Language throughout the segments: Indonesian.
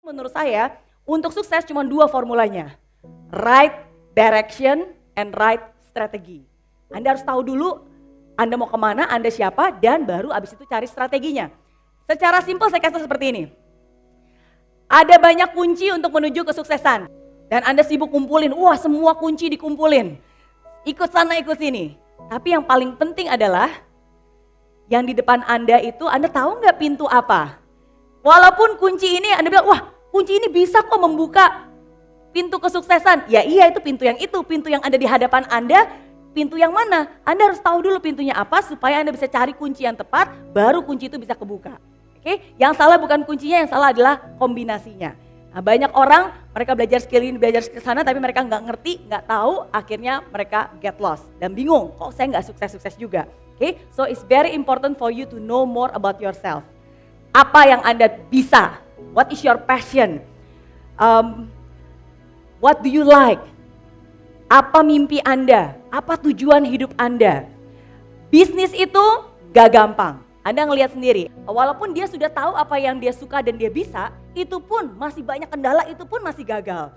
Menurut saya, untuk sukses cuma 2 formulanya. Right direction and right strategy. Anda harus tahu dulu Anda mau kemana, Anda siapa, dan baru abis itu cari strateginya. Secara simpel saya kasih seperti ini. Ada banyak kunci untuk menuju kesuksesan. Dan Anda sibuk kumpulin, wah semua kunci dikumpulin. Ikut sana, ikut sini. Tapi yang paling penting adalah, yang di depan Anda itu, Anda tahu nggak pintu apa? Walaupun kunci ini Anda bilang, wah kunci ini bisa kok membuka pintu kesuksesan. Ya iya itu, pintu yang ada di hadapan Anda, pintu yang mana? Anda harus tahu dulu pintunya apa supaya Anda bisa cari kunci yang tepat, baru kunci itu bisa kebuka. Oke? Yang salah bukan kuncinya, yang salah adalah kombinasinya. Nah, banyak orang mereka belajar skill ini, belajar skill sana, tapi mereka nggak ngerti, nggak tahu, akhirnya mereka get lost dan bingung, kok saya nggak sukses-sukses juga. Oke? So it's very important for you to know more about yourself. Apa yang Anda bisa? What is your passion? What do you like? Apa mimpi Anda? Apa tujuan hidup Anda? Bisnis itu gak gampang. Anda ngelihat sendiri, walaupun dia sudah tahu apa yang dia suka dan dia bisa, itu pun masih banyak kendala, itu pun masih gagal.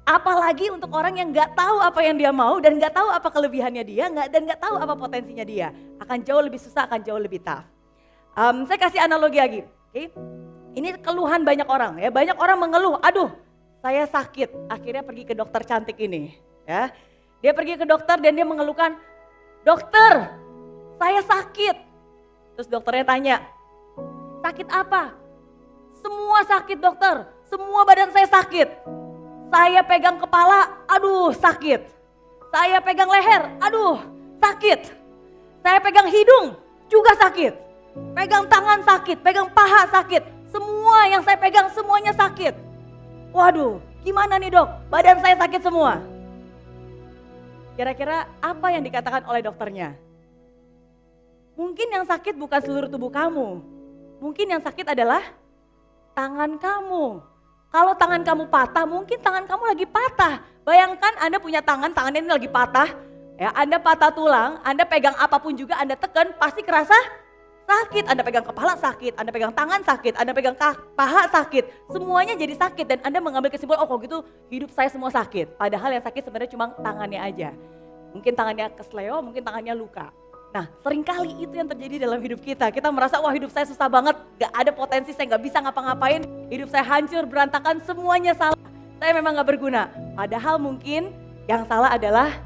Apalagi untuk orang yang gak tahu apa yang dia mau dan gak tahu apa kelebihannya dia, dan gak tahu apa potensinya dia. Akan jauh lebih susah, akan jauh lebih tough. Saya kasih analogi lagi. Okay? Ini keluhan banyak orang ya, banyak orang mengeluh, aduh saya sakit, akhirnya pergi ke dokter cantik ini. Ya, dia pergi ke dokter dan dia mengeluhkan, dokter saya sakit. Terus dokternya tanya, sakit apa? Semua sakit dokter, semua badan saya sakit. Saya pegang kepala, aduh sakit. Saya pegang leher, aduh sakit. Saya pegang hidung, juga sakit. Pegang tangan sakit, pegang paha sakit. Semua yang saya pegang semuanya sakit. Waduh, gimana nih dok? Badan saya sakit semua. Kira-kira apa yang dikatakan oleh dokternya? Mungkin yang sakit bukan seluruh tubuh kamu. Mungkin yang sakit adalah tangan kamu. Kalau tangan kamu patah, mungkin tangan kamu lagi patah. Bayangkan Anda punya tangannya ini lagi patah. Ya, Anda patah tulang, Anda pegang apapun juga Anda tekan, pasti kerasa sakit. Anda pegang kepala sakit, Anda pegang tangan sakit, Anda pegang paha sakit. Semuanya jadi sakit dan Anda mengambil kesimpulan, oh kok gitu hidup saya semua sakit. Padahal yang sakit sebenarnya cuma tangannya aja. Mungkin tangannya kesleo, mungkin tangannya luka. Nah seringkali itu yang terjadi dalam hidup kita. Kita merasa wah hidup saya susah banget, gak ada potensi, saya gak bisa ngapa-ngapain. Hidup saya hancur, berantakan, semuanya salah. Saya memang gak berguna. Padahal mungkin yang salah adalah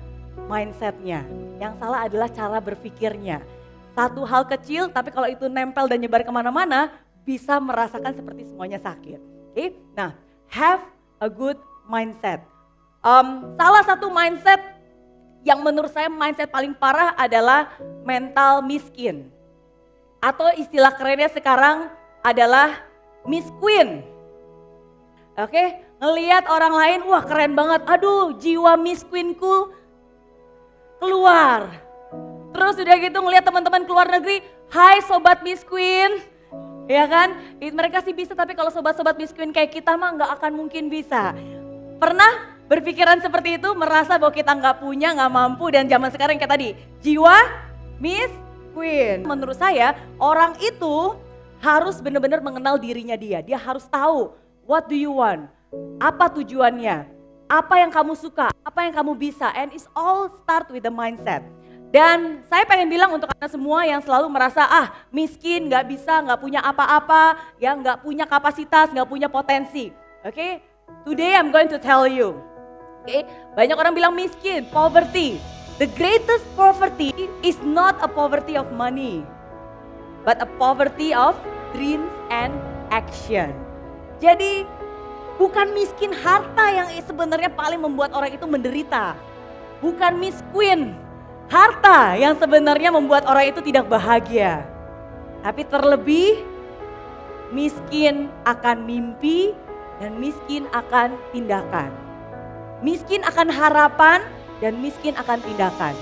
mindsetnya. Yang salah adalah cara berpikirnya. Satu hal kecil, tapi kalau itu nempel dan nyebar kemana-mana, bisa merasakan seperti semuanya sakit. Oke? Nah, have a good mindset. Salah satu mindset yang menurut saya mindset paling parah adalah mental miskin. Atau istilah kerennya sekarang adalah Miss Queen. Oke? Ngelihat orang lain, wah keren banget. Aduh, jiwa Miss Queenku keluar. Terus udah gitu ngelihat teman-teman keluar negeri, hai sobat Miss Queen, ya kan? Mereka sih bisa, tapi kalau sobat-sobat Miss Queen kayak kita mah nggak akan mungkin bisa. Pernah berpikiran seperti itu, merasa bahwa kita nggak punya, nggak mampu, dan zaman sekarang kayak tadi, jiwa Miss Queen. Menurut saya orang itu harus benar-benar mengenal dirinya dia. Dia harus tahu what do you want, apa tujuannya, apa yang kamu suka, apa yang kamu bisa, and it's all start with the mindset. Dan saya pengen bilang untuk Anda semua yang selalu merasa miskin, gak bisa, gak punya apa-apa, ya gak punya kapasitas, gak punya potensi. Oke, today I'm going to tell you. Oke, banyak orang bilang miskin, poverty. The greatest poverty is not a poverty of money, but a poverty of dreams and action. Jadi bukan miskin harta yang sebenarnya paling membuat orang itu menderita. Bukan miskin harta yang sebenarnya membuat orang itu tidak bahagia. Tapi terlebih miskin akan mimpi dan miskin akan tindakan. Miskin akan harapan dan miskin akan tindakan.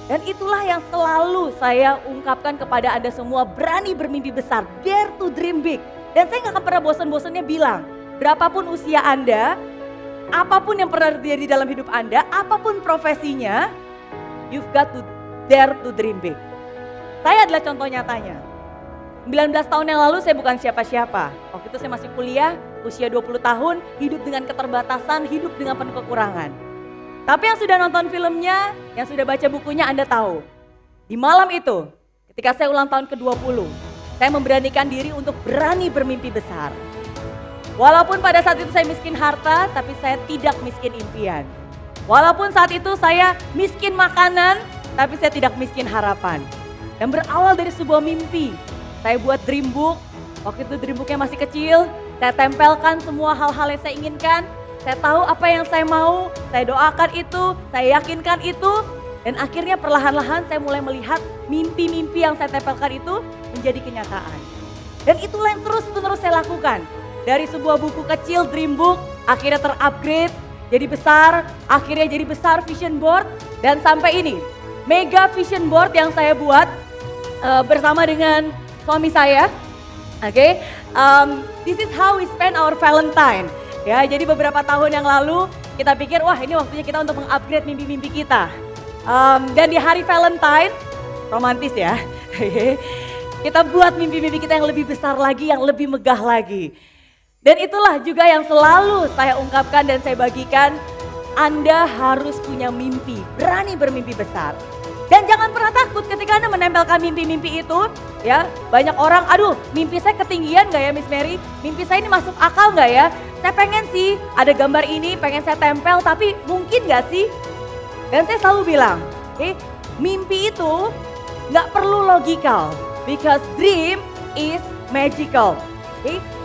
Dan itulah yang selalu saya ungkapkan kepada Anda semua, berani bermimpi besar, dare to dream big. Dan saya gak akan pernah bosan-bosannya bilang, berapapun usia Anda, apapun yang pernah terjadi dalam hidup Anda, apapun profesinya, you've got to dare to dream big. Saya adalah contoh nyatanya. 19 tahun yang lalu saya bukan siapa-siapa. Waktu itu saya masih kuliah, usia 20 tahun, hidup dengan keterbatasan, hidup dengan penuh kekurangan. Tapi yang sudah nonton filmnya, yang sudah baca bukunya Anda tahu. Di malam itu, ketika saya ulang tahun ke-20, saya memberanikan diri untuk berani bermimpi besar. Walaupun pada saat itu saya miskin harta, tapi saya tidak miskin impian. Walaupun saat itu saya miskin makanan, tapi saya tidak miskin harapan. Dan berawal dari sebuah mimpi, saya buat dream book. Waktu itu dream booknya masih kecil, saya tempelkan semua hal-hal yang saya inginkan. Saya tahu apa yang saya mau, saya doakan itu, saya yakinkan itu. Dan akhirnya perlahan-lahan saya mulai melihat mimpi-mimpi yang saya tempelkan itu menjadi kenyataan. Dan itulah yang terus-menerus saya lakukan. Dari sebuah buku kecil dream book, akhirnya terupgrade, jadi besar, akhirnya jadi besar vision board. Dan sampai ini, mega vision board yang saya buat bersama dengan suami saya. Oke, this is how we spend our Valentine. Ya, jadi beberapa tahun yang lalu kita pikir, wah ini waktunya kita untuk mengupgrade mimpi-mimpi kita. Dan di hari Valentine, romantis ya, kita buat mimpi-mimpi kita yang lebih besar lagi, yang lebih megah lagi. Dan itulah juga yang selalu saya ungkapkan dan saya bagikan, Anda harus punya mimpi, berani bermimpi besar. Dan jangan pernah takut ketika Anda menempelkan mimpi-mimpi itu, ya. Banyak orang, aduh mimpi saya ketinggian gak ya Miss Mary? Mimpi saya ini masuk akal gak ya? Saya pengen sih ada gambar ini, pengen saya tempel, tapi mungkin gak sih? Dan saya selalu bilang, mimpi itu gak perlu logical, because dream is magical.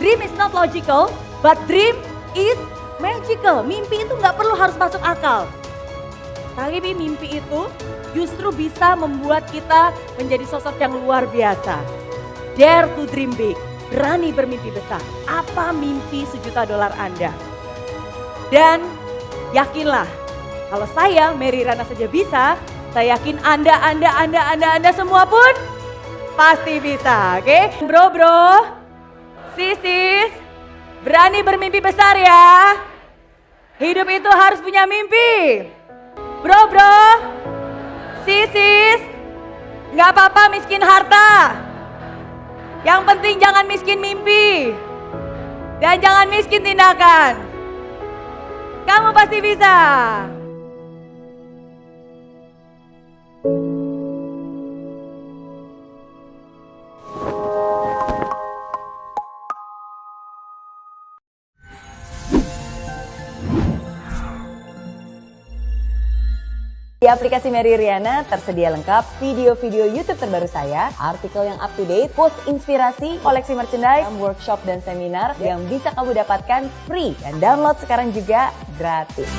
Dream is not logical, but dream is magical. Mimpi itu gak perlu harus masuk akal. Tapi mimpi itu justru bisa membuat kita menjadi sosok yang luar biasa. Dare to dream big, berani bermimpi besar. Apa mimpi $1 juta Anda? Dan yakinlah, kalau saya Mary Riana saja bisa, saya yakin Anda semua pun pasti bisa, oke? Bro, sis, berani bermimpi besar ya. Hidup itu harus punya mimpi. Bro, sis, gak apa-apa miskin harta. Yang penting jangan miskin mimpi. Dan jangan miskin tindakan. Kamu pasti bisa. Di aplikasi Mary Riana tersedia lengkap video-video YouTube terbaru saya, artikel yang up to date, quotes inspirasi, koleksi merchandise, workshop dan seminar yang bisa kamu dapatkan free dan download sekarang juga gratis.